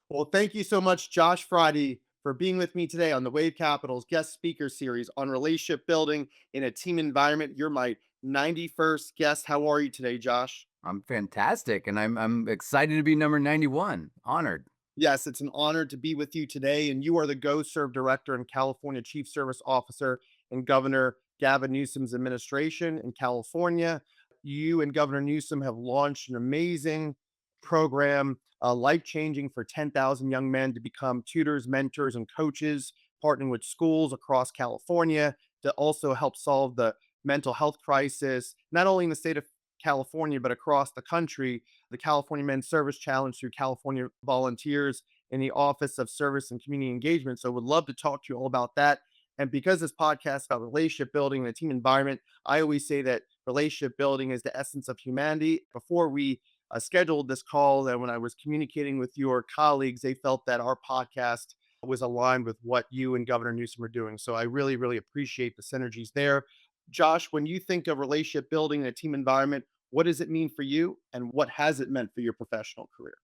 Well, thank you so much, Josh Friday, for being with me today on the WaveCapital's guest speaker series on relationship building in a team environment. You're my 91st guest. How are you today, Josh? I'm fantastic, and I'm excited to be number 91. Honored. Yes, it's an honor to be with you today. And you are the Go Serve Director and California Chief Service Officer in Governor Gavin Newsom's administration in California. You and Governor Newsom have launched an amazing program, life changing for 10,000 young men to become tutors, mentors, and coaches, partnering with schools across California to also help solve the mental health crisis, not only in the state of California, but across the country. The California Men's Service Challenge through California volunteers in the Office of Service and Community Engagement. So, would love to talk to you all about that. And because this podcast is about relationship building and a team environment, I always say that relationship building is the essence of humanity. Before we scheduled this call, and when I was communicating with your colleagues, they felt that our podcast was aligned with what you and Governor Newsom are doing. So I really, really appreciate the synergies there. Josh, when you think of relationship building in a team environment, what does it mean for you and what has it meant for your professional career?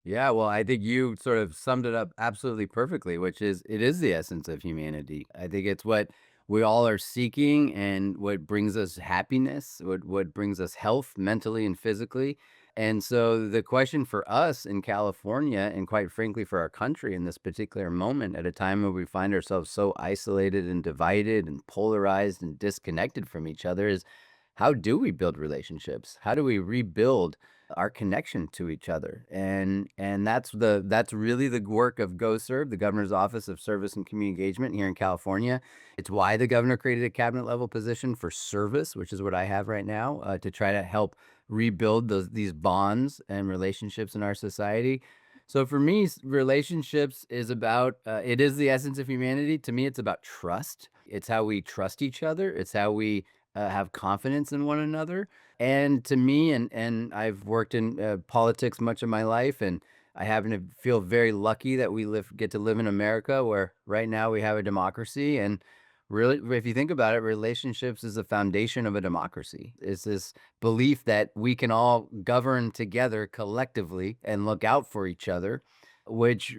Yeah, well, I think you sort of summed it up absolutely perfectly, which is it is the essence of humanity. I think it's what we all are seeking and what brings us happiness, what brings us health mentally and physically. And so the question for us in California and quite frankly for our country in this particular moment at a time where we find ourselves so isolated and divided and polarized and disconnected from each other is how do we build relationships? How do we rebuild our connection to each other? And that's really the work of GoServe, the governor's office of service and community engagement here in California. It's why the governor created a cabinet level position for service, which is what I have right now, to try to help rebuild these bonds and relationships in our society. So for me, relationships is about it is the essence of humanity. To me, it's about trust. It's how we trust each other. It's how we have confidence in one another. And to me, and I've worked in politics much of my life, and I happen to feel very lucky that get to live in America, where right now we have a democracy. And really, if you think about it, relationships is the foundation of a democracy. It's this belief that we can all govern together collectively and look out for each other, which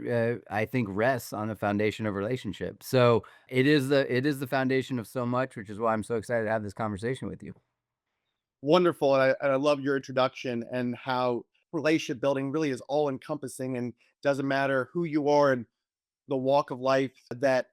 I think rests on the foundation of relationship. So it is the foundation of so much, which is why I'm so excited to have this conversation with you. Wonderful. And I love your introduction and how relationship building really is all encompassing and doesn't matter who you are and the walk of life that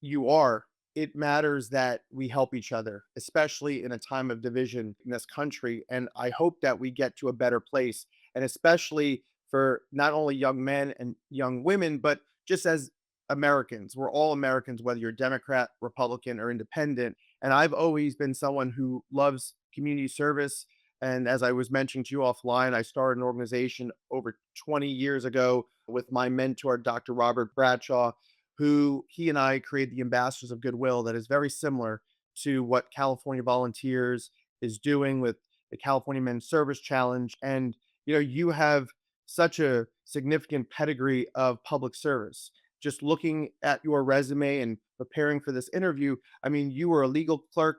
you are. It matters that we help each other, especially in a time of division in this country. And I hope that we get to a better place, and especially for not only young men and young women, but just as Americans. We're all Americans, whether you're Democrat, Republican, or independent. And I've always been someone who loves community service. And as I was mentioning to you offline, I started an organization over 20 years ago with my mentor, Dr. Robert Bradshaw, who he and I created the Ambassadors of Goodwill, that is very similar to what California Volunteers is doing with the California Men's Service Challenge. And, you have such a significant pedigree of public service. Just looking at your resume and preparing for this interview, I mean, you were a legal clerk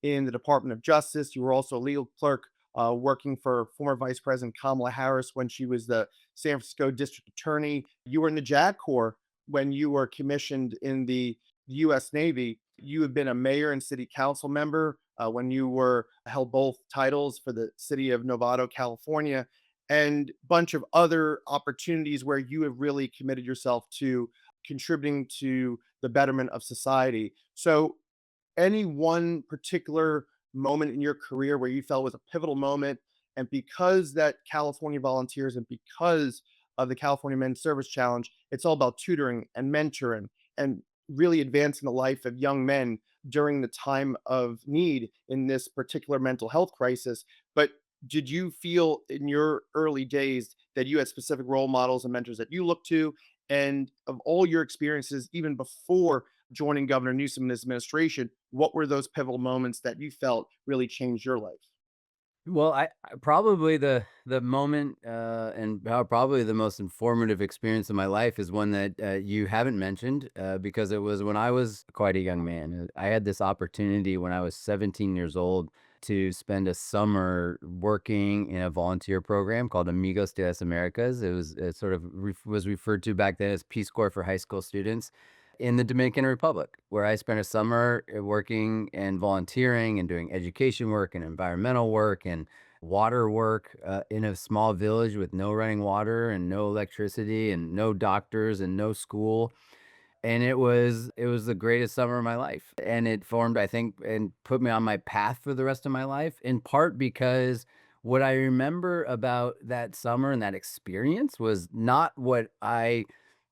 in the Department of Justice. You were also a legal clerk working for former Vice President Kamala Harris when she was the San Francisco District Attorney. You were in the JAG Corps when you were commissioned in the U.S. Navy. You have been a mayor and city council member when you were held both titles for the city of Novato, California, and a bunch of other opportunities where you have really committed yourself to contributing to the betterment of society. So, any one particular moment in your career where you felt was a pivotal moment, and because that California volunteers and because of the California Men's Service Challenge, it's all about tutoring and mentoring and really advancing the life of young men during the time of need in this particular mental health crisis. But did you feel in your early days that you had specific role models and mentors that you looked to? And of all your experiences, even before joining Governor Newsom and his administration, what were those pivotal moments that you felt really changed your life? Well, I probably the moment and probably the most informative experience of my life is one that you haven't mentioned because it was when I was quite a young man. I had this opportunity when I was 17 years old to spend a summer working in a volunteer program called Amigos de las Americas. It sort of was referred to back then as Peace Corps for high school students in the Dominican Republic, where I spent a summer working and volunteering and doing education work and environmental work and water work in a small village with no running water and no electricity and no doctors and no school. And it was the greatest summer of my life, and it formed, I think, and put me on my path for the rest of my life, in part because what I remember about that summer and that experience was not what I,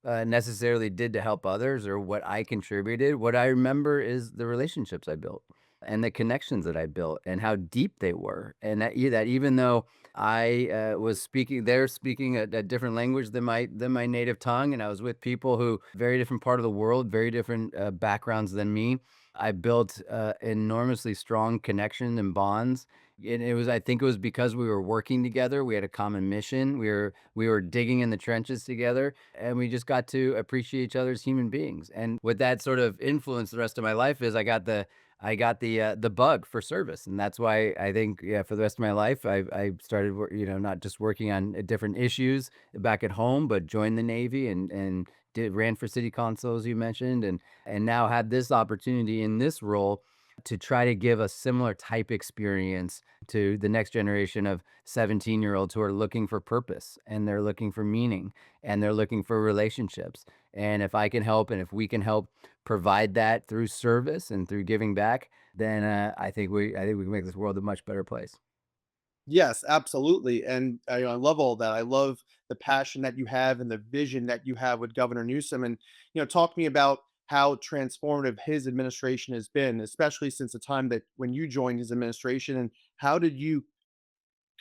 necessarily did to help others or what I contributed. What I remember is the relationships I built and the connections that I built and how deep they were, and that even though I, was speaking a different language than my native tongue, and I was with people who very different part of the world, very different, backgrounds than me. I built, enormously strong connection and bonds, and I think it was because we were working together, we had a common mission, we were digging in the trenches together, and we just got to appreciate each other as human beings, and what that sort of influenced the rest of my life is I got the bug for service, and that's why I think, yeah, for the rest of my life, I started, not just working on different issues back at home, but joined the Navy and ran for city council, as you mentioned, and now had this opportunity in this role to try to give a similar type experience to the next generation of 17-year-olds who are looking for purpose and they're looking for meaning and they're looking for relationships. And if I can help and if we can help provide that through service and through giving back, then I think we can make this world a much better place. Yes, absolutely. And I love all that. I love the passion that you have and the vision that you have with Governor Newsom. And, talk to me about how transformative his administration has been, especially since the time that when you joined his administration. And how did you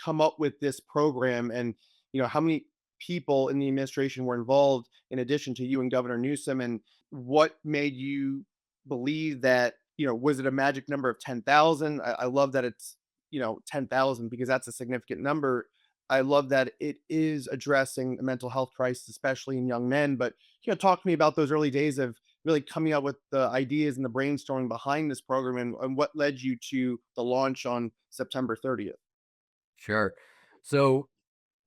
come up with this program? And, how many people in the administration were involved in addition to you and Governor Newsom? And what made you believe that, was it a magic number of 10,000? I love that it's, 10,000 because that's a significant number. I love that it is addressing the mental health crisis, especially in young men. But, talk to me about those early days of really coming up with the ideas and the brainstorming behind this program, and what led you to the launch on September 30th. Sure. So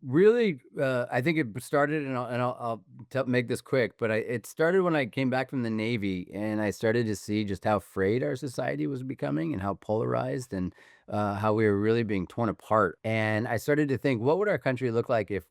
really, I think it started, and I'll make this quick, but it started when I came back from the Navy, and I started to see just how frayed our society was becoming, and how polarized, and how we were really being torn apart. And I started to think, what would our country look like if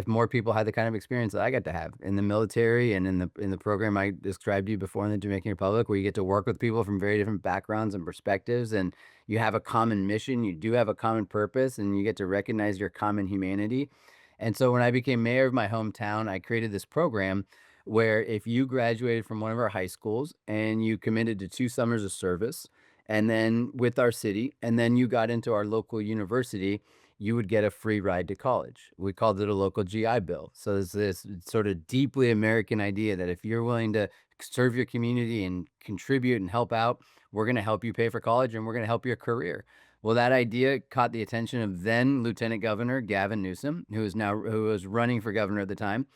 more people had the kind of experience that I got to have in the military and in the program I described to you before in the Dominican Republic, where you get to work with people from very different backgrounds and perspectives, and you have a common mission, you do have a common purpose, and you get to recognize your common humanity. And so when I became mayor of my hometown, I created this program where if you graduated from one of our high schools and you committed to 2 summers of service, and then with our city, and then you got into our local university, you would get a free ride to college. We called it a local GI Bill. So it's this sort of deeply American idea that if you're willing to serve your community and contribute and help out, we're going to help you pay for college and we're going to help your career. Well, that idea caught the attention of then Lieutenant Governor Gavin Newsom, who was running for governor at the time,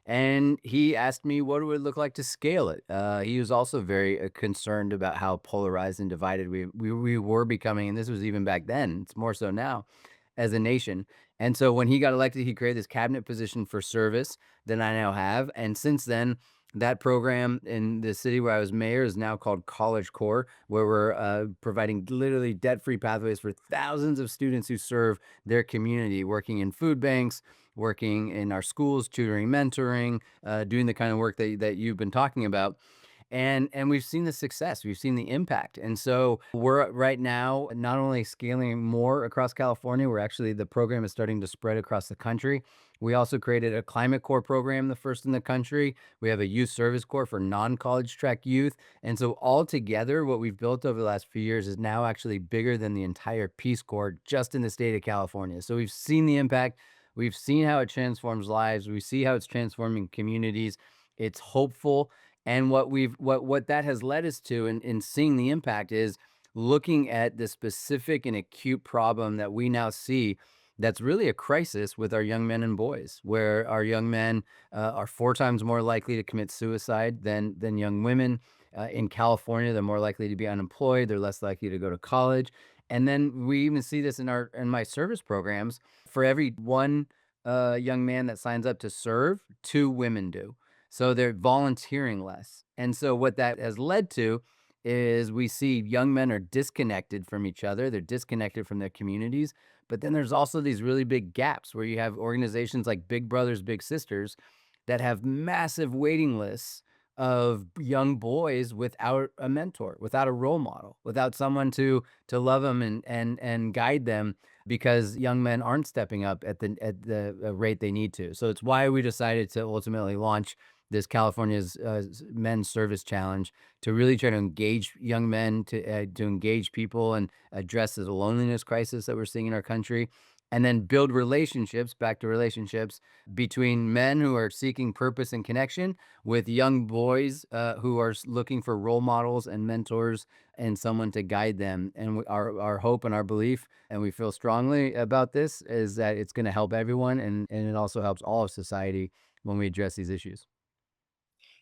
and he asked me what it would look like to scale it. He was also very concerned about how polarized and divided we were becoming, and this was even back then. It's more so now as a nation. And so when he got elected, he created this cabinet position for service that I now have. And since then, that program in the city where I was mayor is now called College Corps, where we're providing literally debt-free pathways for thousands of students who serve their community, working in food banks, working in our schools, tutoring, mentoring, doing the kind of work that you've been talking about. And we've seen the success, we've seen the impact, and so we're right now not only scaling more across California, we're actually the program is starting to spread across the country. We also created a climate corps program, the first in the country. We have a youth service corps for non-college track youth, and so altogether, what we've built over the last few years is now actually bigger than the entire Peace Corps just in the state of California. So we've seen the impact, we've seen how it transforms lives, we see how it's transforming communities. It's hopeful, and what that has led us to in seeing the impact is looking at the specific and acute problem that we now see that's really a crisis with our young men and boys, where our young men are 4 times more likely to commit suicide than young women. In California, they're more likely to be unemployed. They're less likely to go to college. And then we even see this in my service programs. For every one young man that signs up to serve, two women do. So they're volunteering less. And so what that has led to is we see young men are disconnected from each other. They're disconnected from their communities. But then there's also these really big gaps where you have organizations like Big Brothers, Big Sisters that have massive waiting lists of young boys without a mentor, without a role model, without someone to love them and guide them because young men aren't stepping up at the rate they need to. So it's why we decided to ultimately launch this California's men's service challenge to really try to engage young men, to engage people and address the loneliness crisis that we're seeing in our country, and then build relationships, back to relationships between men who are seeking purpose and connection with young boys who are looking for role models and mentors and someone to guide them. And our hope and our belief, and we feel strongly about this, is that it's going to help everyone, and it also helps all of society when we address these issues.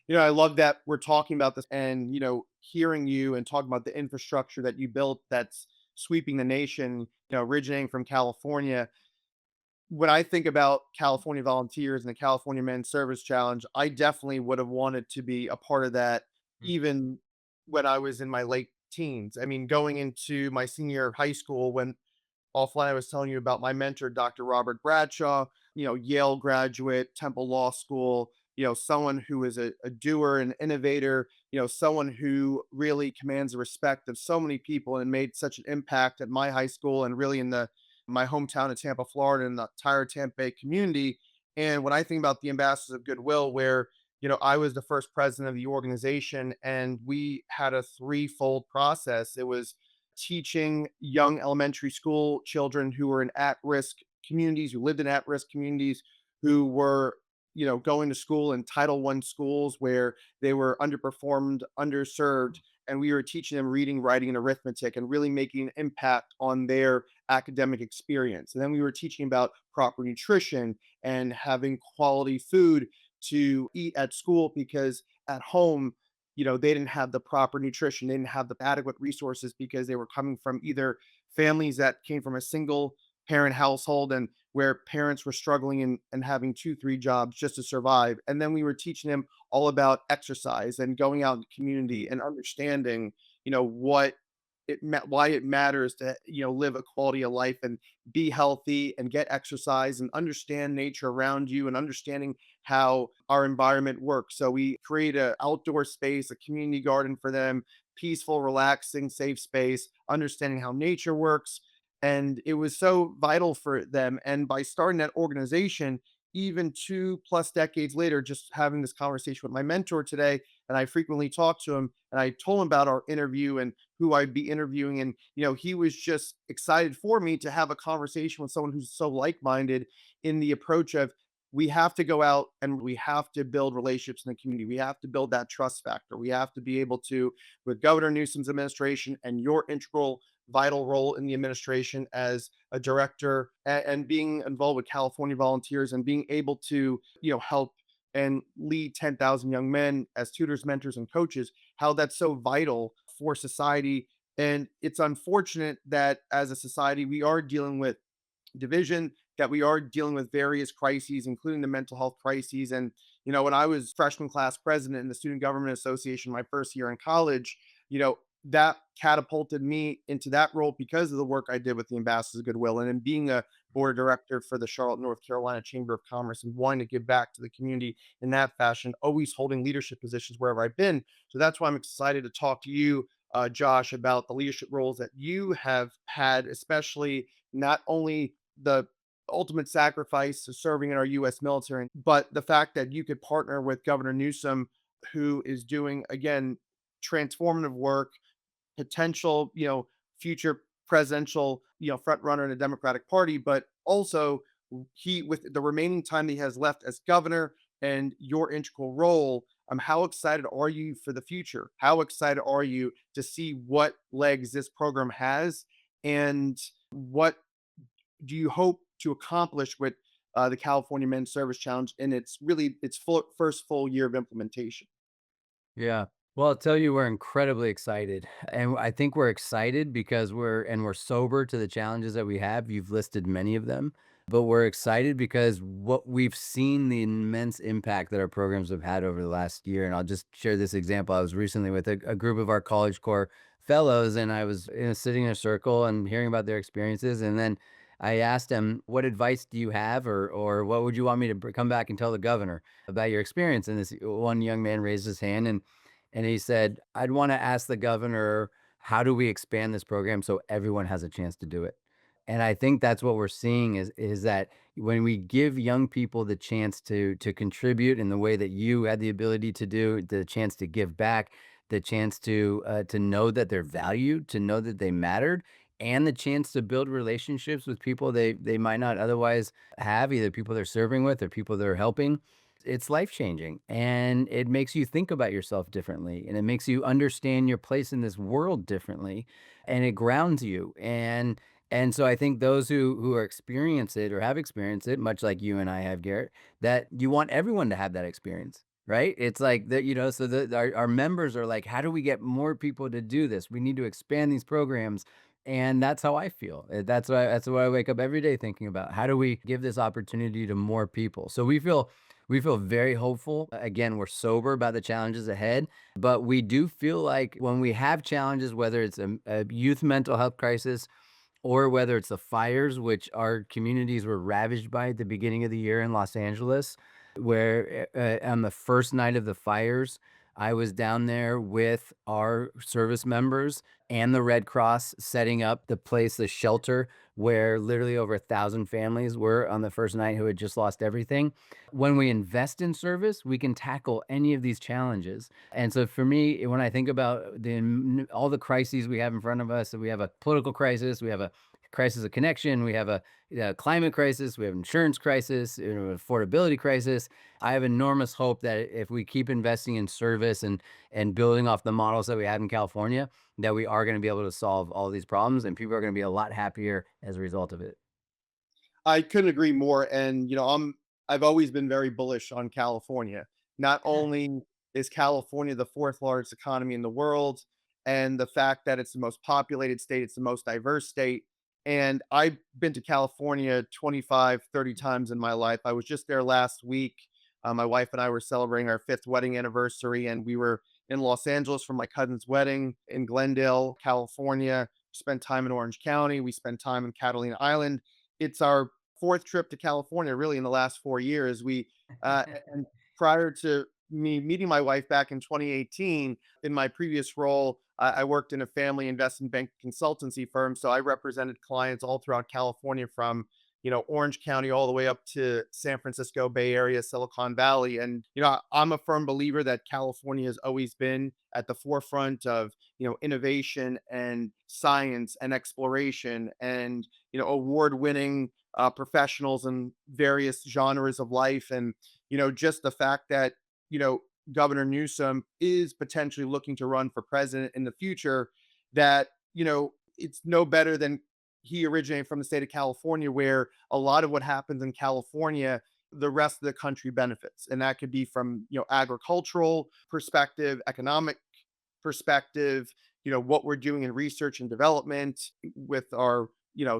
I love that we're talking about this and, hearing you and talking about the infrastructure that you built that's sweeping the nation, originating from California. When I think about California volunteers and the California Men's Service Challenge, I definitely would have wanted to be a part of that even when I was in my late teens. I mean, going into my senior year of high school when offline I was telling you about my mentor, Dr. Robert Bradshaw, Yale graduate, Temple Law School, someone who is a doer and innovator, someone who really commands the respect of so many people and made such an impact at my high school and really in the my hometown of Tampa, Florida, and the entire Tampa Bay community. And when I think about the Ambassadors of Goodwill, where I was the first president of the organization, and we had a threefold process. It was teaching young elementary school children who were in at-risk communities, who lived in at-risk communities, who were going to school in Title I schools where they were underperformed, underserved, and we were teaching them reading, writing, and arithmetic, and really making an impact on their academic experience. And then we were teaching about proper nutrition and having quality food to eat at school, because at home, they didn't have the proper nutrition, they didn't have the adequate resources because they were coming from either families that came from a single parent household and where parents were struggling and having two, three jobs just to survive. And then we were teaching them all about exercise and going out in the community and understanding, what why it matters to, live a quality of life and be healthy and get exercise and understand nature around you and understanding how our environment works. So we create a outdoor space, a community garden for them, peaceful, relaxing, safe space, understanding how nature works. And it was so vital for them. And by starting that organization, even 2+ decades later, just having this conversation with my mentor today, and I frequently talk to him, and I told him about our interview and who I'd be interviewing. And, he was just excited for me to have a conversation with someone who's so like minded in the approach of we have to go out and we have to build relationships in the community. We have to build that trust factor. We have to be able to, with Governor Newsom's administration and your integral, vital role in the administration as a director and being involved with California volunteers and being able to, help and lead 10,000 young men as tutors, mentors, and coaches, how that's so vital for society. And it's unfortunate that as a society, we are dealing with division, that we are dealing with various crises, including the mental health crises. And, when I was freshman class president in the Student Government Association my first year in college, that catapulted me into that role because of the work I did with the Ambassadors of Goodwill and in being a board of director for the Charlotte, North Carolina Chamber of Commerce and wanting to give back to the community in that fashion, always holding leadership positions wherever I've been. So that's why I'm excited to talk to you, Josh, about the leadership roles that you have had, especially not only the ultimate sacrifice of serving in our U.S. military, but the fact that you could partner with Governor Newsom, who is doing, again, transformative work, potential, future presidential, front runner in the Democratic Party, but also he, with the remaining time that he has left as governor and your integral role, how excited are you for the future? How excited are you to see what legs this program has, and what do you hope to accomplish with the California Men's Service Challenge in its first full year of implementation? Yeah. Well, I'll tell you, we're incredibly excited. And I think we're excited because we're sober to the challenges that we have. You've listed many of them, but we're excited because what we've seen the immense impact that our programs have had over the last year. And I'll just share this example. I was recently with a group of our College Core fellows, and I was sitting in a circle and hearing about their experiences. And then I asked them, "What advice do you have, or what would you want me to come back and tell the governor about your experience?" And this one young man raised his hand, and he said, "I'd want to ask the governor, how do we expand this program so everyone has a chance to do it?" And I think that's what we're seeing is that when we give young people the chance to contribute in the way that you had the ability to do, the chance to give back, the chance to know that they're valued, to know that they mattered, and the chance to build relationships with people they might not otherwise have, either people they're serving with or people they're helping. It's life changing, and it makes you think about yourself differently, and it makes you understand your place in this world differently, and it grounds you. And so I think those who are experience it or have experienced it, much like you and I have, Garrett, that you want everyone to have that experience, right? It's like that, so our members are like, how do we get more people to do this? We need to expand these programs. And that's how I feel. That's why I wake up every day thinking about how do we give this opportunity to more people. So we feel very hopeful. Again, we're sober about the challenges ahead, but we do feel like when we have challenges, whether it's a youth mental health crisis or whether it's the fires, which our communities were ravaged by at the beginning of the year in Los Angeles, where on the first night of the fires, I was down there with our service members and the Red Cross setting up the place, the shelter, where literally over 1,000 families were on the first night who had just lost everything. When we invest in service, we can tackle any of these challenges. And so for me, when I think about all the crises we have in front of us, we have a political crisis, we have a crisis of connection, we have a climate crisis, we have insurance crisis, affordability crisis. I have enormous hope that if we keep investing in service and building off the models that we had in California, that we are going to be able to solve all these problems, and people are going to be a lot happier as a result of it. I couldn't agree more. And I've always been very bullish on California. Not only is California the fourth largest economy in the world, and the fact that it's the most populated state, it's the most diverse state. And I've been to California 25, 30 times in my life. I was just there last week. My wife and I were celebrating our fifth wedding anniversary, and we were in Los Angeles for my cousin's wedding in Glendale, California. Spent time in Orange County. We spent time in Catalina Island. It's our fourth trip to California really in the last 4 years. And prior to me meeting my wife back in 2018, in my previous role, I worked in a family investment bank consultancy firm. So I represented clients all throughout California from, Orange County all the way up to San Francisco Bay Area, Silicon Valley. And, I'm a firm believer that California has always been at the forefront of, innovation and science and exploration and, award winning professionals in various genres of life. And, just the fact that, you know, Governor Newsom is potentially looking to run for president in the future, that, it's no better than he originated from the state of California, where a lot of what happens in California, the rest of the country benefits. And that could be from, agricultural perspective, economic perspective, what we're doing in research and development with our,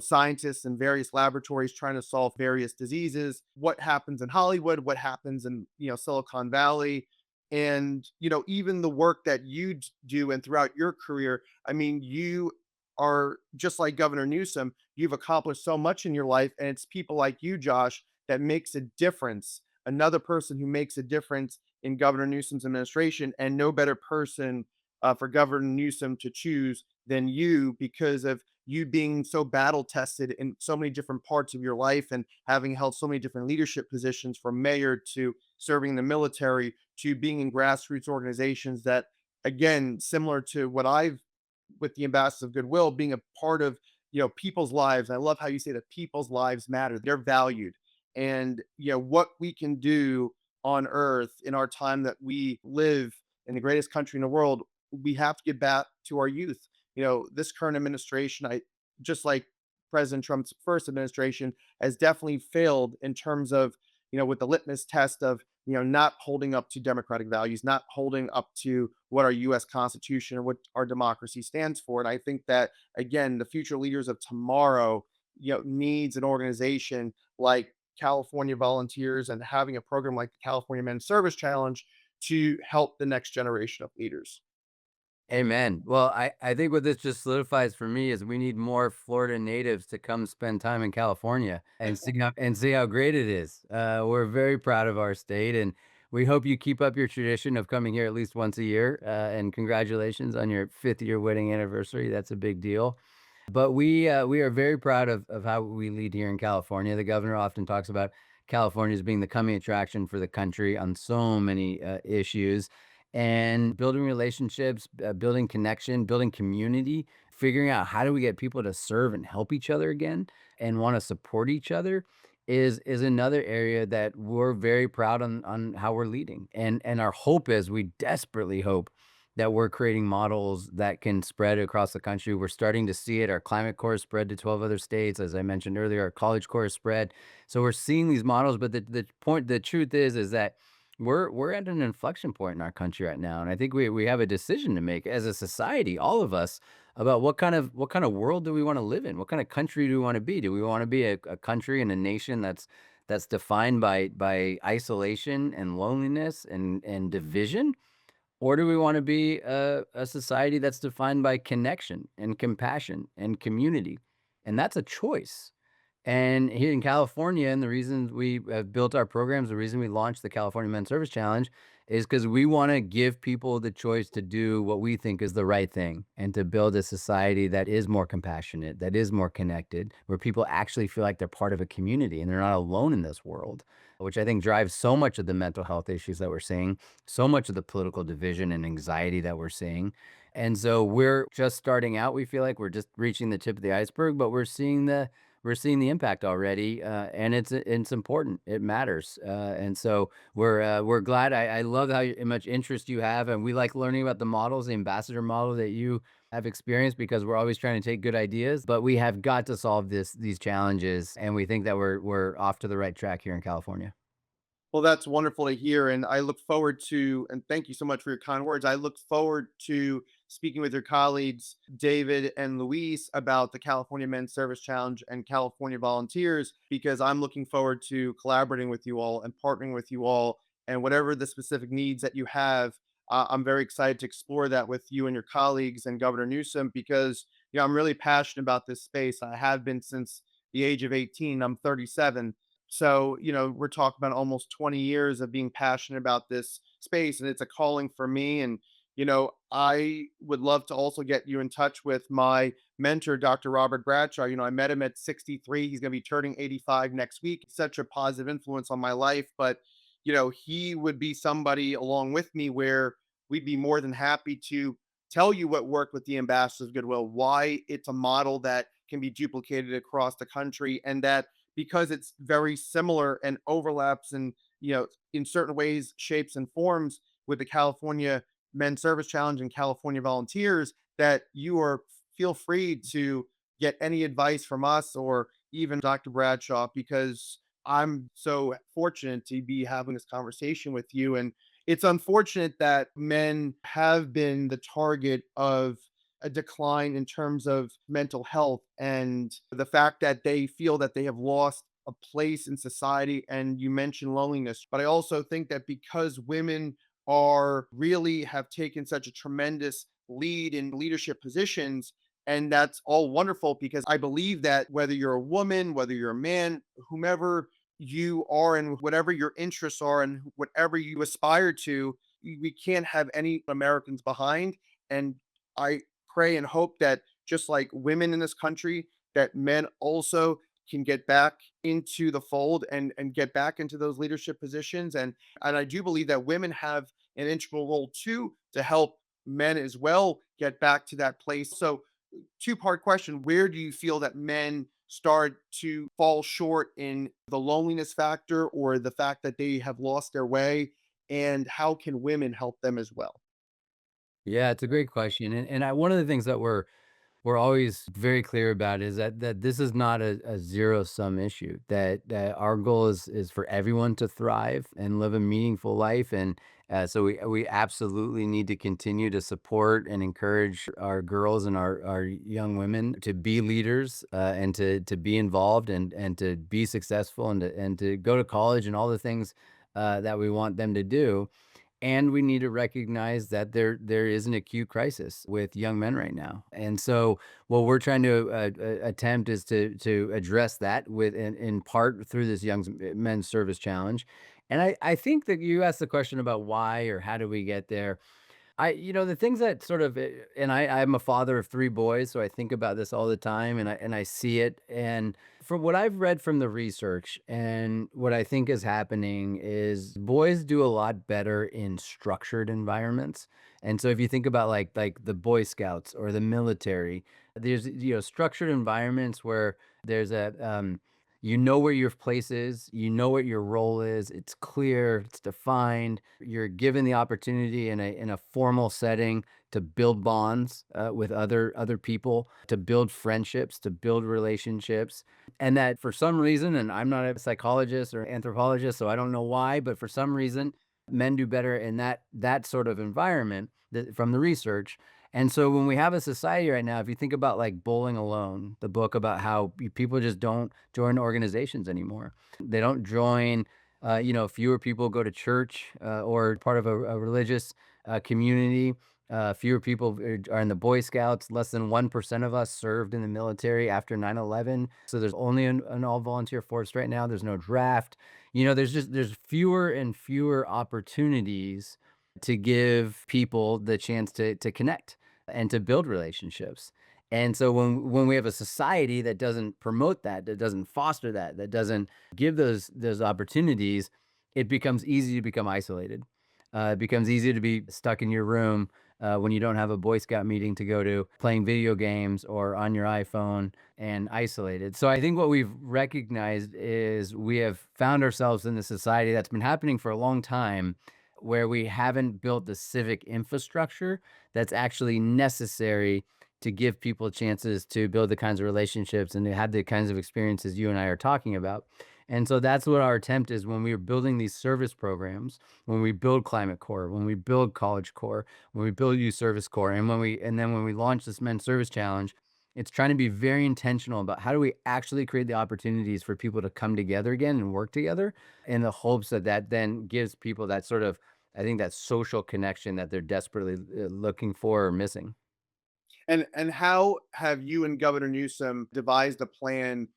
scientists in various laboratories trying to solve various diseases, what happens in Hollywood, what happens in, Silicon Valley. And, even the work that you do and throughout your career, I mean, you are just like Governor Newsom, you've accomplished so much in your life. And it's people like you, Josh, that makes a difference. Another person who makes a difference in Governor Newsom's administration, and no better person for Governor Newsom to choose than you, because of you being so battle tested in so many different parts of your life and having held so many different leadership positions, from mayor to serving in the military to being in grassroots organizations that, again, similar to what I've with the Ambassadors of Goodwill, being a part of, people's lives. I love how you say that people's lives matter. They're valued. And, what we can do on earth in our time that we live in the greatest country in the world, we have to get back to our youth. This current administration, I just like President Trump's first administration, has definitely failed in terms of, with the litmus test of, not holding up to democratic values, not holding up to what our US Constitution or what our democracy stands for. And I think that, again, the future leaders of tomorrow, needs an organization like California Volunteers and having a program like the California Men's Service Challenge to help the next generation of leaders. Amen. Well, I think what this just solidifies for me is we need more Florida natives to come spend time in California and see how great it is. We're very proud of our state, and we hope you keep up your tradition of coming here at least once a year. And congratulations on your 5th-year wedding anniversary. That's a big deal. But we are very proud of how we lead here in California. The governor often talks about California as being the coming attraction for the country on so many issues, and building relationships, building connection, building community, figuring out how do we get people to serve and help each other again and want to support each other is another area that we're very proud on how we're leading. And our hope is, we desperately hope that we're creating models that can spread across the country. We're starting to see it. Our climate course spread to 12 other states. As I mentioned earlier, our college course spread. So we're seeing these models, but the truth is that we're at an inflection point in our country right now. And I think we have a decision to make as a society, all of us, about what kind of world do we want to live in? What kind of country do we want to be? Do we want to be a country and a nation that's defined by isolation and loneliness and division? Or do we wanna be a society that's defined by connection and compassion and community? And that's a choice. And here in California, and the reason we have built our programs, the reason we launched the California Men's Service Challenge is because we wanna give people the choice to do what we think is the right thing and to build a society that is more compassionate, that is more connected, where people actually feel like they're part of a community and they're not alone in this world, which I think drives so much of the mental health issues that we're seeing, so much of the political division and anxiety that we're seeing. And so we're just starting out. We feel like we're just reaching the tip of the iceberg, but we're seeing the impact already, and it's important. It matters, and so we're glad. I love much interest you have, and we like learning about the models, the ambassador model that you have experienced, because we're always trying to take good ideas. But we have got to solve these challenges, and we think that we're off to the right track here in California. Well, that's wonderful to hear. And I look forward to, and thank you so much for your kind words. I look forward to speaking with your colleagues, David and Luis, about the California Men's Service Challenge and California Volunteers, because I'm looking forward to collaborating with you all and partnering with you all. And whatever the specific needs that you have, I'm very excited to explore that with you and your colleagues and Governor Newsom, because, I'm really passionate about this space. I have been since the age of 18. I'm 37. So, we're talking about almost 20 years of being passionate about this space, and it's a calling for me. And, I would love to also get you in touch with my mentor, Dr. Robert Bradshaw. I met him at 63. He's going to be turning 85 next week. Such a positive influence on my life. But, he would be somebody along with me where we'd be more than happy to tell you what worked with the Ambassadors of Goodwill, why it's a model that can be duplicated across the country, and that because it's very similar and overlaps in certain ways, shapes, and forms with the California Men's Service Challenge and California Volunteers, that you are feel free to get any advice from us or even Dr. Bradshaw, because I'm so fortunate to be having this conversation with you. And it's unfortunate that men have been the target of a decline in terms of mental health, and the fact that they feel that they have lost a place in society. And you mentioned loneliness, but I also think that because women are really have taken such a tremendous lead in leadership positions, and that's all wonderful, because I believe that whether you're a woman, whether you're a man, whomever you are, and whatever your interests are, and whatever you aspire to, we can't have any Americans behind. And I pray and hope that, just like women in this country, that men also can get back into the fold and get back into those leadership positions. And I do believe that women have an integral role too, to help men as well get back to that place. So, two-part question: where do you feel that men start to fall short in the loneliness factor or the fact that they have lost their way, and how can women help them as well? Yeah, it's a great question, and one of the things that we're always very clear about is that this is not a zero sum issue. That our goal is for everyone to thrive and live a meaningful life, and so we absolutely need to continue to support and encourage our girls and our young women to be leaders, and to be involved and to be successful and to go to college and all the things that we want them to do. And we need to recognize that there is an acute crisis with young men right now. And so what we're trying to attempt is to address that with in part through this young men's service challenge. And I think that you asked the question about why or how do we get there. The things that sort of, and I'm a father of 3 boys, so I think about this all the time, and I see it, and from what I've read from the research and what I think is happening is boys do a lot better in structured environments, and so if you think about, like, the Boy Scouts or the military, there's, structured environments where there's you know where your place is, you know what your role is, it's clear, it's defined, you're given the opportunity in a formal setting to build bonds with other people, to build friendships, to build relationships, and that for some reason, and I'm not a psychologist or anthropologist, so I don't know why, but for some reason, men do better in that sort of environment from the research. And so when we have a society right now, if you think about like Bowling Alone, the book about how people just don't join organizations anymore. They don't join, fewer people go to church or part of a religious community. Fewer people are in the Boy Scouts. Less than 1% of us served in the military after 9/11. So there's only an all volunteer force right now. There's no draft. There's fewer and fewer opportunities to give people the chance to connect and to build relationships. And so when we have a society that doesn't promote that, that doesn't foster that, that doesn't give those opportunities, it becomes easy to become isolated. It becomes easy to be stuck in your room when you don't have a Boy Scout meeting to go to, playing video games or on your iPhone and isolated. So I think what we've recognized is we have found ourselves in a society that's been happening for a long time where we haven't built the civic infrastructure that's actually necessary to give people chances to build the kinds of relationships and to have the kinds of experiences you and I are talking about. And so that's what our attempt is when we are building these service programs, when we build Climate Corps, when we build College Corps, when we build Youth Service Corps, and then when we launch this Men's Service Challenge, it's trying to be very intentional about how do we actually create the opportunities for people to come together again and work together in the hopes that that then gives people that sort of, I think, that social connection that they're desperately looking for or missing. And how have you and Governor Newsom devised a plan?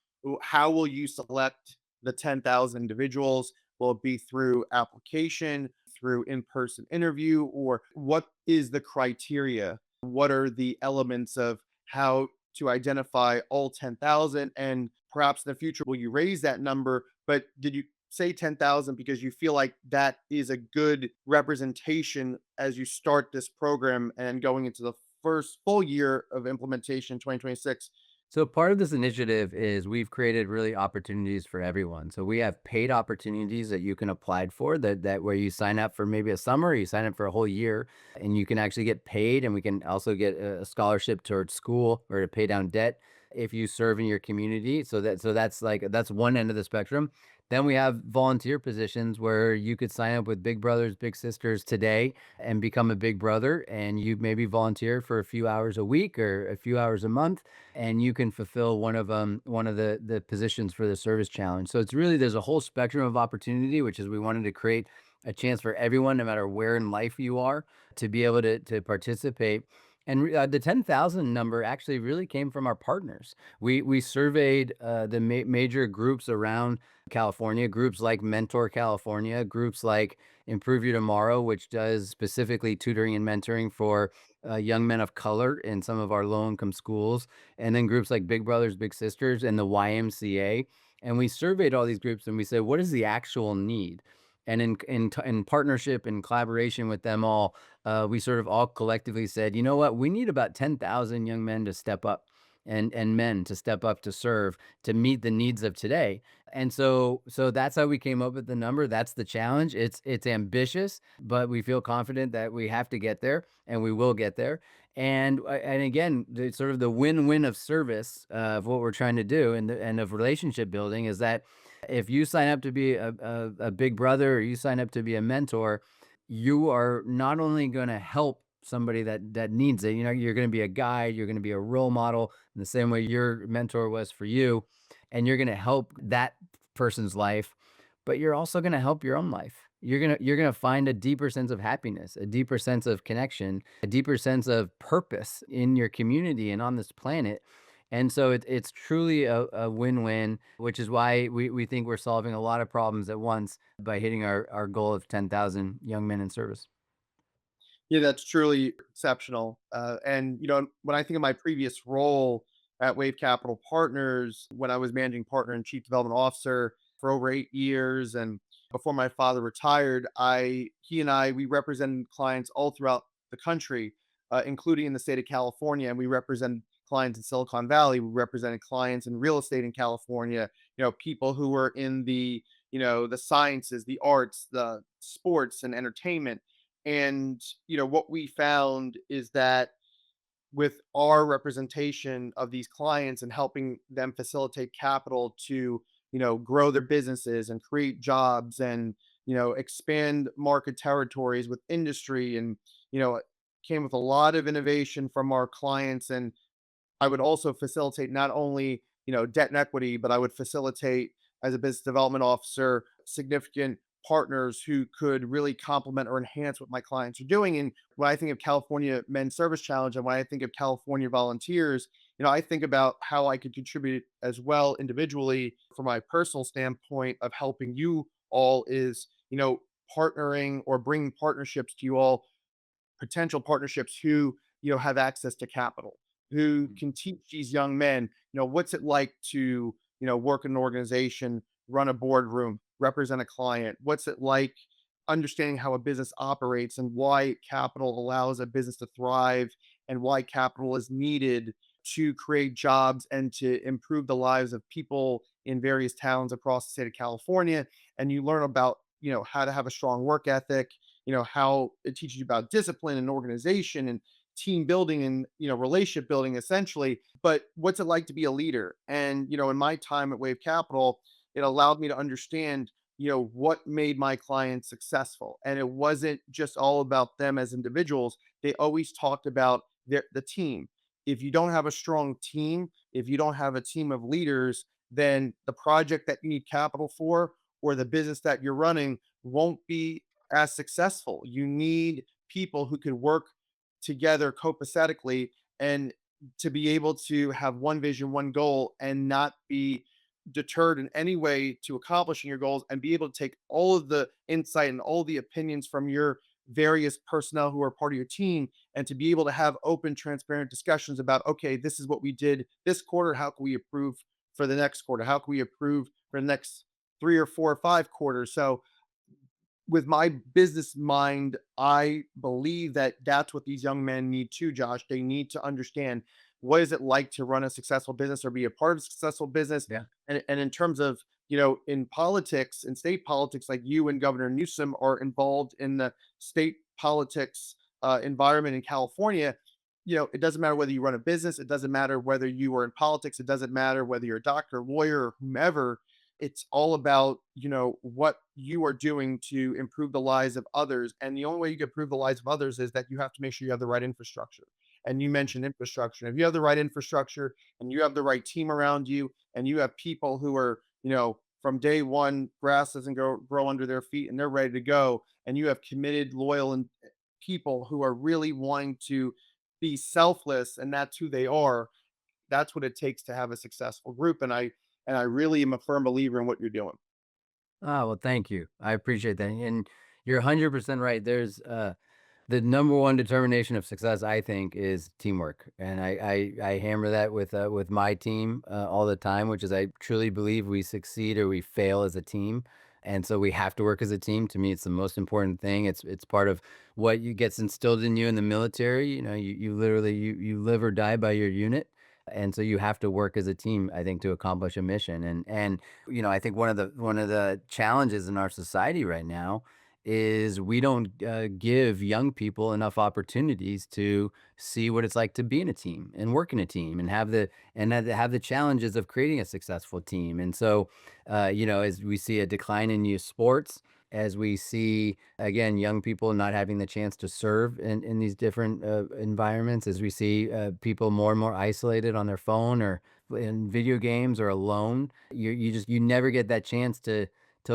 How will you select the 10,000 individuals? Will it be through application, through in-person interview, or what is the criteria? What are the elements of how to identify all 10,000? And perhaps in the future, will you raise that number? But did you say 10,000 because you feel like that is a good representation as you start this program and going into the first full year of implementation, 2026? So part of this initiative is we've created really opportunities for everyone. So we have paid opportunities that you can apply for that where you sign up for maybe a summer, or you sign up for a whole year and you can actually get paid, and we can also get a scholarship towards school or to pay down debt if you serve in your community. So that's one end of the spectrum. Then we have volunteer positions where you could sign up with Big Brothers Big Sisters today and become a big brother, and you maybe volunteer for a few hours a week or a few hours a month, and you can fulfill one of the positions for the service challenge. So it's really, there's a whole spectrum of opportunity, which is we wanted to create a chance for everyone, no matter where in life you are, to be able to participate. And the 10,000 number actually really came from our partners. We surveyed the major groups around California, groups like Mentor California, groups like Improve Your Tomorrow, which does specifically tutoring and mentoring for young men of color in some of our low income schools, and then groups like Big Brothers Big Sisters and the YMCA. And we surveyed all these groups and we said, what is the actual need? And in partnership and collaboration with them all, we sort of all collectively said, you know what, we need about 10,000 young men to step up, and men to step up to serve, to meet the needs of today. And so that's how we came up with the number. That's the challenge. It's ambitious, but we feel confident that we have to get there and we will get there. And again, the sort of the win-win of service of what we're trying to do and of relationship building is that if you sign up to be a big brother or you sign up to be a mentor, you are not only going to help somebody that needs it. You're going to be a guide, you're going to be a role model in the same way your mentor was for you, and you're going to help that person's life, but you're also going to help your own life. You're going to find a deeper sense of happiness, a deeper sense of connection, a deeper sense of purpose in your community and on this planet. And so it's truly a win-win, which is why we think we're solving a lot of problems at once by hitting our goal of 10,000 young men in service. Yeah, that's truly exceptional. And when I think of my previous role at Wave Capital Partners, when I was managing partner and chief development officer for over 8 years, and before my father retired, he and I, we represented clients all throughout the country, including in the state of California, and we represented clients in Silicon Valley. We represented clients in real estate in California. People who were in the sciences, the arts, the sports, and entertainment. And what we found is that with our representation of these clients and helping them facilitate capital to grow their businesses and create jobs and expand market territories with industry, and it came with a lot of innovation from our clients. And I would also facilitate not only, debt and equity, but I would facilitate, as a business development officer, significant partners who could really complement or enhance what my clients are doing. And when I think of California Men's Service Challenge and when I think of California volunteers, I think about how I could contribute as well individually from my personal standpoint of helping you all is, partnering or bringing partnerships to you all, potential partnerships who have access to capital, who can teach these young men what's it like to work in an organization, run a boardroom, represent a client, what's it like understanding how a business operates and why capital allows a business to thrive, and why capital is needed to create jobs and to improve the lives of people in various towns across the state of California. And you learn about how to have a strong work ethic, how it teaches you about discipline and organization and team building and relationship building essentially. But what's it like to be a leader? And in my time at Wave Capital, it allowed me to understand what made my clients successful. And it wasn't just all about them as individuals. They always talked about the team. If you don't have a strong team, if you don't have a team of leaders, then the project that you need capital for or the business that you're running won't be as successful. You need people who can work together copacetically and to be able to have one vision, one goal, and not be deterred in any way to accomplishing your goals, and be able to take all of the insight and all the opinions from your various personnel who are part of your team, and to be able to have open, transparent discussions about, okay, this is what we did this quarter. How can we improve for the next quarter? How can we improve for the next 3 or 4 or 5 quarters? So with my business mind, I believe that that's what these young men need too, Josh. They need to understand what is it like to run a successful business or be a part of a successful business. Yeah. And in terms of, in politics and state politics, like you and Governor Newsom are involved in the state politics environment in California. It doesn't matter whether you run a business, it doesn't matter whether you are in politics, it doesn't matter whether you're a doctor, lawyer, or whomever. It's all about what you are doing to improve the lives of others, and the only way you can improve the lives of others is that you have to make sure you have the right infrastructure. And you mentioned infrastructure. If you have the right infrastructure and you have the right team around you, and you have people who are from day one, grass doesn't grow under their feet and they're ready to go, and you have committed, loyal, and people who are really wanting to be selfless, and that's who they are. That's what it takes to have a successful group. And I really am a firm believer in what you're doing. Oh, well, thank you. I appreciate that. And you're 100% right. There's the number one determination of success, I think, is teamwork. And I hammer that with my team all the time, which is I truly believe we succeed or we fail as a team. And so we have to work as a team. To me, it's the most important thing. It's part of what you gets instilled in you in the military. You literally you live or die by your unit. And so you have to work as a team, I think, to accomplish a mission. And I think one of the challenges in our society right now is we don't give young people enough opportunities to see what it's like to be in a team and work in a team and have the challenges of creating a successful team. And so, as we see a decline in youth sports, as we see again young people not having the chance to serve in these different environments, as we see people more and more isolated on their phone or in video games or alone, you never get that chance to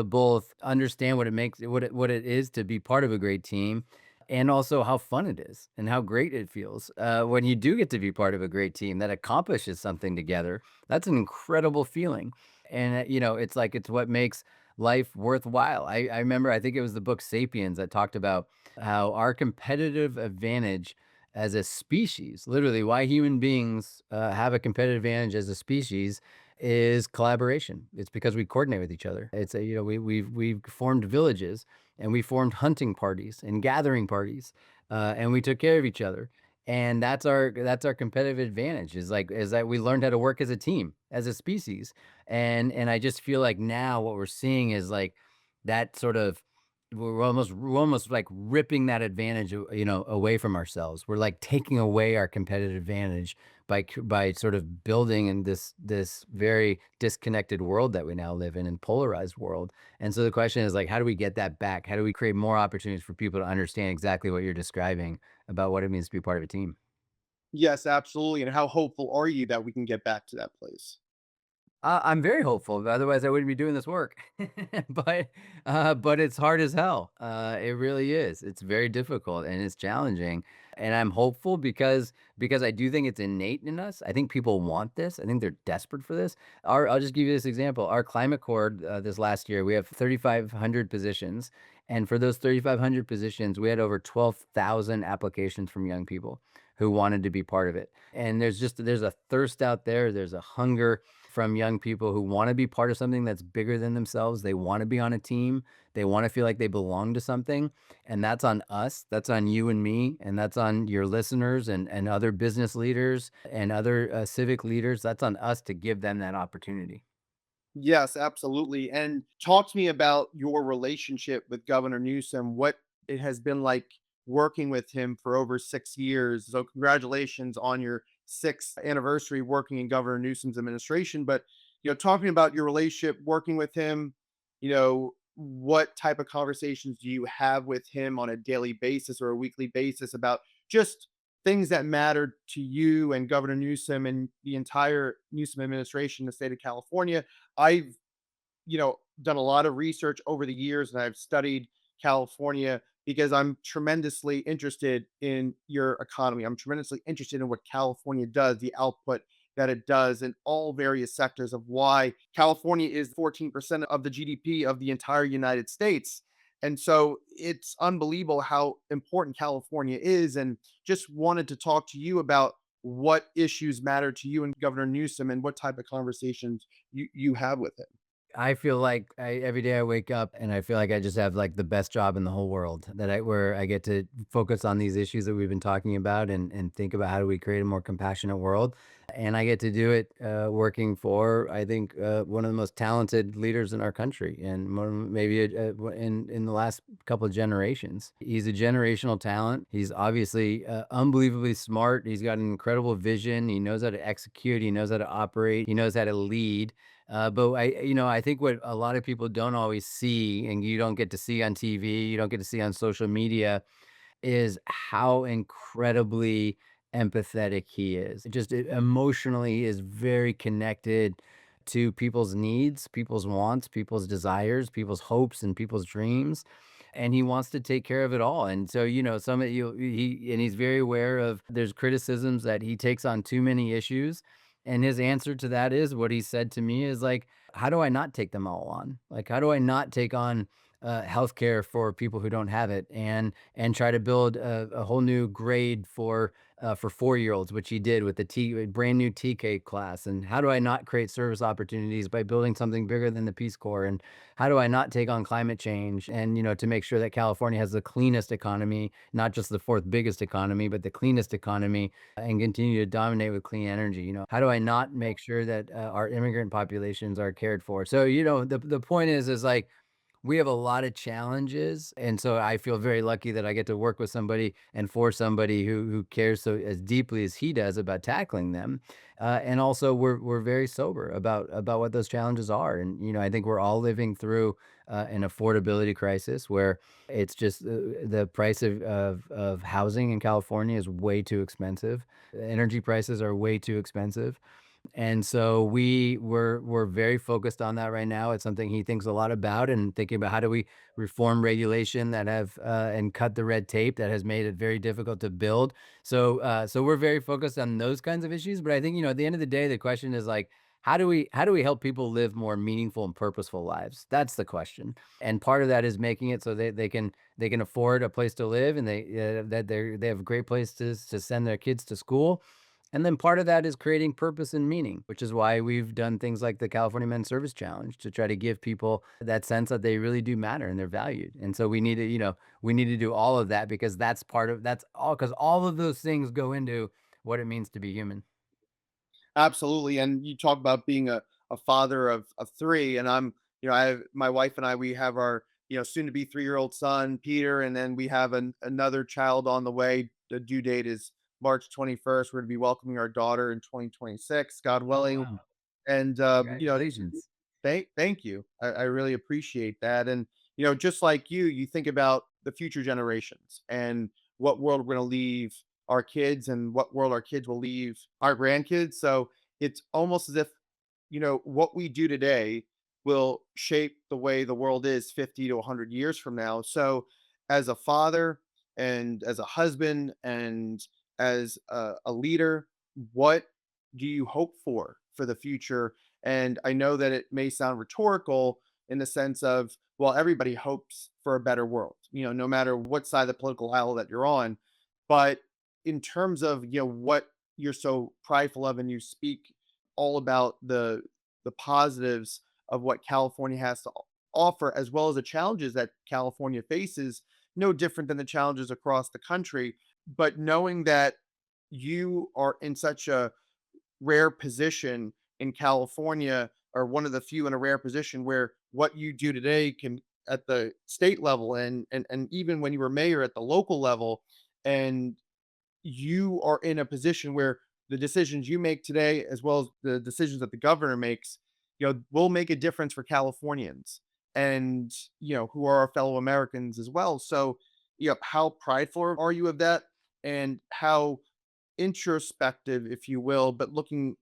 both understand what it is to be part of a great team, and also how fun it is and how great it feels when you do get to be part of a great team that accomplishes something together. That's an incredible feeling, and it's what makes life worthwhile. I remember, I think it was the book *Sapiens* that talked about how our competitive advantage as a species, literally why human beings have a competitive advantage as a species, is collaboration. It's because we coordinate with each other. It's a, we've formed villages, and we formed hunting parties and gathering parties, and we took care of each other. And that's our competitive advantage, is that we learned how to work as a team, as a species. And I just feel like now what we're seeing is like that sort of, we're almost like ripping that advantage, away from ourselves. We're like taking away our competitive advantage by sort of building in this very disconnected world that we now live in, and polarized world. And so the question is like, how do we get that back? How do we create more opportunities for people to understand exactly what you're describing about what it means to be part of a team? Yes, absolutely. And how hopeful are you that we can get back to that place? I'm very hopeful, otherwise I wouldn't be doing this work. But it's hard as hell. It really is. It's very difficult and it's challenging, and I'm hopeful because I do think it's innate in us. I think people want this. I think they're desperate for this. I'll just give you this example. Our climate corps, this last year, we have 3,500 positions, and for those 3,500 positions, we had over 12,000 applications from young people who wanted to be part of it. And there's a thirst out there. There's a hunger from young people who want to be part of something that's bigger than themselves. They want to be on a team. They want to feel like they belong to something. And that's on us. That's on you and me. And that's on your listeners and other business leaders and other civic leaders. That's on us to give them that opportunity. Yes, absolutely. And talk to me about your relationship with Governor Newsom, what it has been like working with him for over 6 years. So, congratulations on your sixth anniversary working in Governor Newsom's administration. But, talking about your relationship working with him, what type of conversations do you have with him on a daily basis or a weekly basis about just things that matter to you and Governor Newsom and the entire Newsom administration in the state of California? I've, done a lot of research over the years and I've studied California because I'm tremendously interested in your economy. I'm tremendously interested in what California does, the output that it does in all various sectors of why California is 14% of the GDP of the entire United States. And so it's unbelievable how important California is. And just wanted to talk to you about what issues matter to you and Governor Newsom and what type of conversations you have with him. I feel like every day I wake up and I feel like I just have like the best job in the whole world, where I get to focus on these issues that we've been talking about, and think about how do we create a more compassionate world. And I get to do it working for, I think, one of the most talented leaders in our country, and maybe in the last couple of generations. He's a generational talent. He's obviously unbelievably smart. He's got an incredible vision. He knows how to execute. He knows how to operate. He knows how to lead. But I think what a lot of people don't always see, and you don't get to see on TV, you don't get to see on social media, is how incredibly empathetic he is. Emotionally is very connected to people's needs, people's wants, people's desires, people's hopes, and people's dreams. And he wants to take care of it all. And so, some of you, he's very aware of there's criticisms that he takes on too many issues. And his answer to that is what he said to me is like, how do I not take them all on? Like, how do I not take on healthcare for people who don't have it, and try to build a whole new grade for 4-year-olds, which he did with the brand new TK class. And how do I not create service opportunities by building something bigger than the Peace Corps? And how do I not take on climate change? And to make sure that California has the cleanest economy, not just the fourth biggest economy, but the cleanest economy, and continue to dominate with clean energy. How do I not make sure that our immigrant populations are cared for? So the point is like we have a lot of challenges, and so I feel very lucky that I get to work with somebody and for somebody who cares so as deeply as he does about tackling them. And also, we're very sober about what those challenges are. And I think we're all living through an affordability crisis where it's just the price of housing in California is way too expensive. Energy prices are way too expensive. And so we're very focused on that right now. It's something he thinks a lot about, and thinking about how do we reform regulation that have and cut the red tape that has made it very difficult to build. So we're very focused on those kinds of issues. But I think at the end of the day, the question is like, how do we help people live more meaningful and purposeful lives? That's the question. And part of that is making it so they can afford a place to live, and they have a great places to send their kids to school. And then part of that is creating purpose and meaning, which is why we've done things like the California Men's Service Challenge to try to give people that sense that they really do matter and they're valued. And so we need to do all of that, because that's all, because all of those things go into what it means to be human. Absolutely. And you talk about being a father of three. And I have my wife and I, we have our, soon to be 3-year-old son, Peter. And then we have another child on the way. The due date is March 21st. We're going to be welcoming our daughter in 2026, God Oh, willing. wow. And, Congratulations. thank you. I really appreciate that. And, just like you think about the future generations and what world we're going to leave our kids and what world our kids will leave our grandkids. So it's almost as if, what we do today will shape the way the world is 50 to 100 years from now. So as a father and as a husband and as a leader, what do you hope for the future? And I know that it may sound rhetorical in the sense of, well, everybody hopes for a better world, no matter what side of the political aisle that you're on. But in terms of, what you're so prideful of, and you speak all about the positives of what California has to offer, as well as the challenges that California faces, no different than the challenges across the country. But knowing that you are in such a rare position in California, or one of the few in a rare position where what you do today can at the state level, and even when you were mayor at the local level, and you are in a position where the decisions you make today, as well as the decisions that the governor makes, will make a difference for Californians, and who are our fellow Americans as well. So, how prideful are you of that, and how introspective, if you will, but looking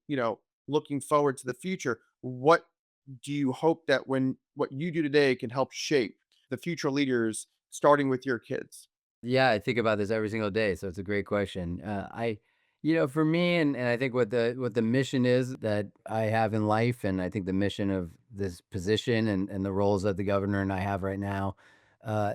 forward to the future. What do you hope that when what you do today can help shape the future leaders, starting with your kids? Yeah, I think about this every single day, so it's a great question. For me, and I think what the mission is that I have in life, and I think the mission of this position and the roles that the governor and I have right now,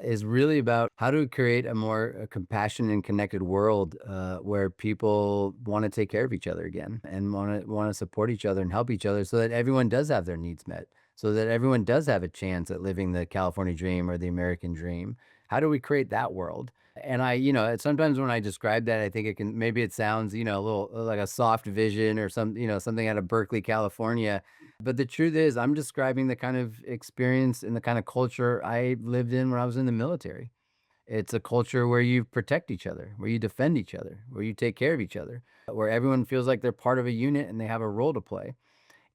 is really about how to create a more compassionate and connected world, where people want to take care of each other again, and want to support each other and help each other, so that everyone does have their needs met, so that everyone does have a chance at living the California dream or the American dream. How do we create that world? And sometimes when I describe that, I think maybe it sounds, a little like a soft vision, or something out of Berkeley, California. But the truth is, I'm describing the kind of experience and the kind of culture I lived in when I was in the military. It's a culture where you protect each other, where you defend each other, where you take care of each other, where everyone feels like they're part of a unit and they have a role to play.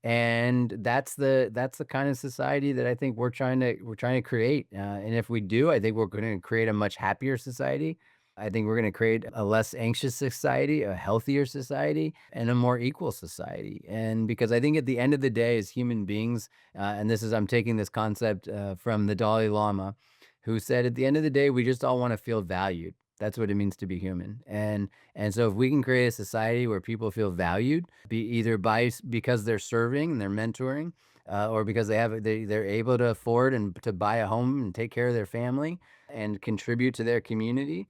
And that's the kind of society that I think we're trying to create. And if we do, I think we're going to create a much happier society. I think we're going to create a less anxious society, a healthier society, and a more equal society. And because I think at the end of the day, as human beings, and I'm taking this concept from the Dalai Lama, who said, at the end of the day, we just all want to feel valued. That's what it means to be human. And so if we can create a society where people feel valued, be either because they're serving and they're mentoring, or because they're able to afford and to buy a home and take care of their family and contribute to their community,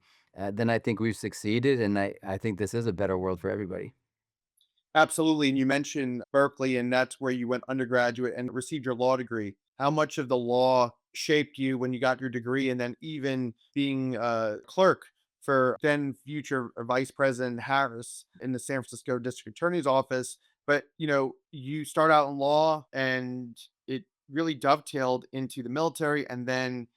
then I think we've succeeded, and I think this is a better world for everybody. Absolutely. And you mentioned Berkeley, and that's where you went undergraduate and received your law degree. How much of the law shaped you when you got your degree, and then even being a clerk for then future Vice President Harris in the San Francisco District Attorney's office? But you start out in law, and it really dovetailed into the military and then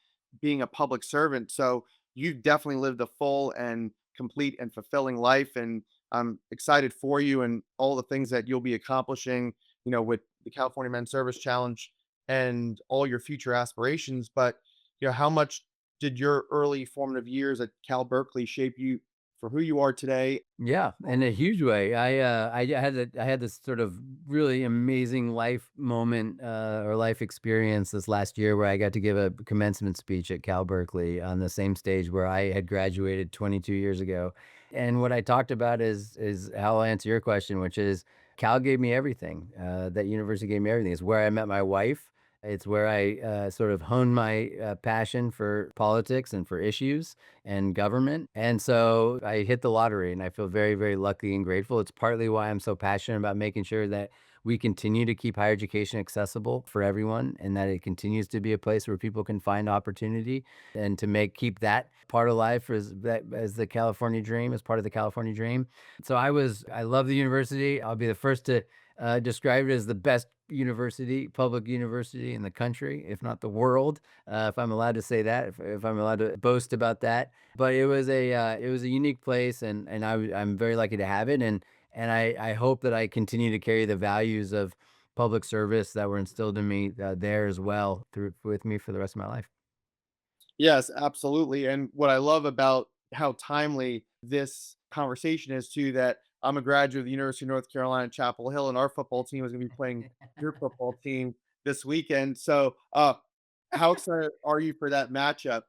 being a public servant. So you've definitely lived a full and complete and fulfilling life. And I'm excited for you and all the things that you'll be accomplishing, with the California Men's Service Challenge and all your future aspirations. But, how much did your early formative years at Cal Berkeley shape you for who you are today? Yeah, in a huge way. I had this sort of really amazing life moment, or life experience this last year where I got to give a commencement speech at Cal Berkeley on the same stage where I had graduated 22 years ago. And what I talked about is how I'll answer your question, which is Cal gave me everything. That university gave me everything. It's where I met my wife. It's where I sort of honed my passion for politics and for issues and government. And so I hit the lottery and I feel very, very lucky and grateful. It's partly why I'm so passionate about making sure that we continue to keep higher education accessible for everyone and that it continues to be a place where people can find opportunity and to keep that part of life as the California dream, as part of the California dream. So I love the university. I'll be the first to describe it as the best public university in the country, if not the world, if I'm allowed to say that, if I'm allowed to boast about that. But it was a unique place, and I'm very lucky to have it, and I hope that I continue to carry the values of public service that were instilled in me there as well through with me for the rest of my life. Yes, absolutely. And what I love about how timely this conversation is too, that I'm a graduate of the University of North Carolina, Chapel Hill, and our football team is going to be playing your football team this weekend. So, how excited are you for that matchup?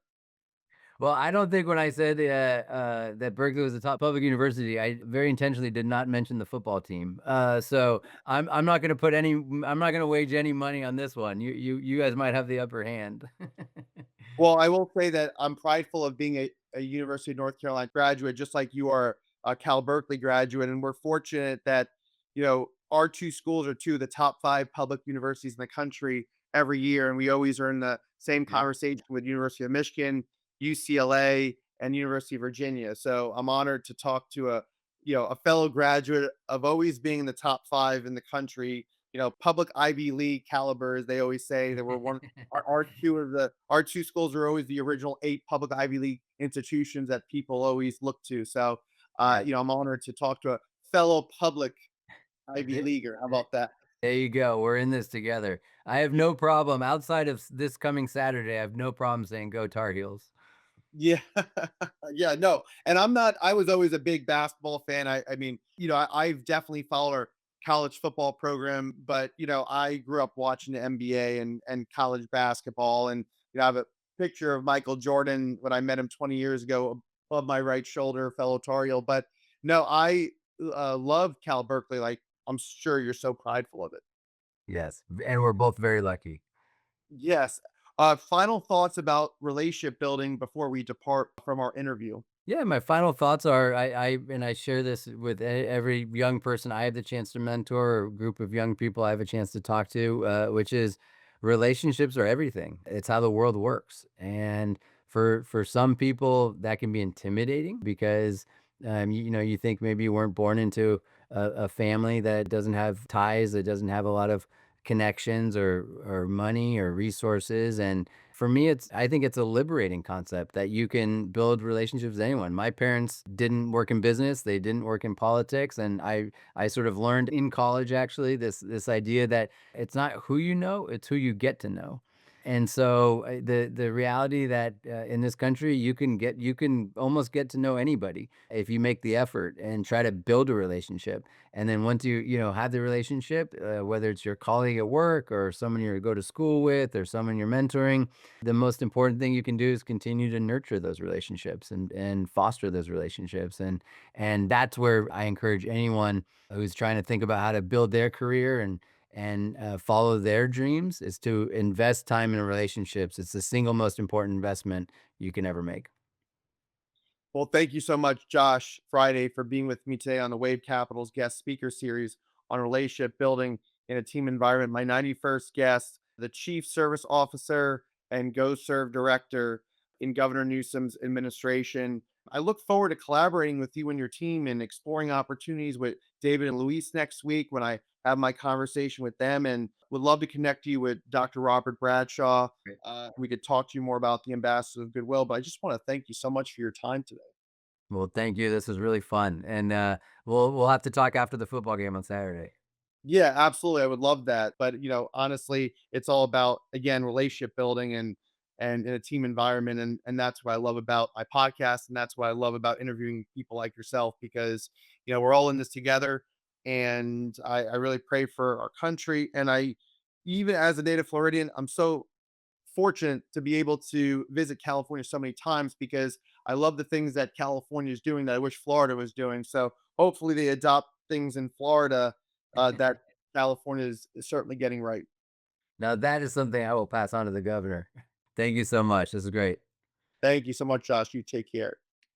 Well, I don't think when I said that Berkeley was a top public university, I very intentionally did not mention the football team. So I'm not going to I'm not going to wage any money on this one. You guys might have the upper hand. Well, I will say that I'm prideful of being a University of North Carolina graduate, just like you are a Cal Berkeley graduate. And we're fortunate that, our two schools are two of the top five public universities in the country every year. And we always are in the same Yeah. conversation with University of Michigan, UCLA, and University of Virginia. So I'm honored to talk to a fellow graduate of always being in the top five in the country, public Ivy League caliber, as they always say, that we're one our two schools are always the original eight public Ivy League institutions that people always look to. So, Yeah. I'm honored to talk to a fellow public Ivy Th- Leaguer. How th- about that? There you go. We're in this together. I have no problem outside of this coming Saturday. I have no problem saying go Tar Heels. Yeah. Yeah, no, and I was always a big basketball fan. I mean, I've definitely followed our college football program, but, I grew up watching the NBA and college basketball, and, I have a picture of Michael Jordan when I met him 20 years ago above my right shoulder, fellow Tar Heel. But no, I, love Cal Berkeley, like, I'm sure you're so prideful of it. Yes, and we're both very lucky. Yes. Final thoughts about relationship building before we depart from our interview. Yeah, my final thoughts are I share this with every young person I have the chance to mentor or group of young people I have a chance to talk to, which is relationships are everything. It's how the world works. And for some people that can be intimidating because you think maybe you weren't born into a family that doesn't have ties, that doesn't have a lot of connections or money or resources. And for me, I think it's a liberating concept that you can build relationships with anyone. My parents didn't work in business, they didn't work in politics, and I sort of learned in college actually this idea that it's not who you know, it's who you get to know. And so the reality that in this country you can almost get to know anybody if you make the effort and try to build a relationship. And then once you have the relationship, whether it's your colleague at work or someone you go to school with or someone you're mentoring, the most important thing you can do is continue to nurture those relationships and foster those relationships. And that's where I encourage anyone who's trying to think about how to build their career and follow their dreams is to invest time in relationships. It's the single most important investment you can ever make. Well, thank you so much, Josh Friday, for being with me today on the Wave Capital's guest speaker series on relationship building in a team environment. My 91st guest, the Chief Service Officer and Go Serve Director in Governor Newsom's administration. I look forward to collaborating with you and your team and exploring opportunities with David and Luis next week when I have my conversation with them, and would love to connect you with Dr. Robert Bradshaw. Great. We could talk to you more about the Ambassador of Goodwill, but I just want to thank you so much for your time today. Well, thank you. This was really fun, and we'll have to talk after the football game on Saturday. Yeah, absolutely. I would love that. But honestly, it's all about again relationship building and in a team environment. And that's what I love about my podcast. And that's what I love about interviewing people like yourself because we're all in this together. And I really pray for our country. And I even as a native Floridian, I'm so fortunate to be able to visit California so many times because I love the things that California is doing that I wish Florida was doing. So hopefully they adopt things in Florida that California is certainly getting right. Now that is something I will pass on to the governor. Thank you so much. This is great. Thank you so much, Josh. You take care.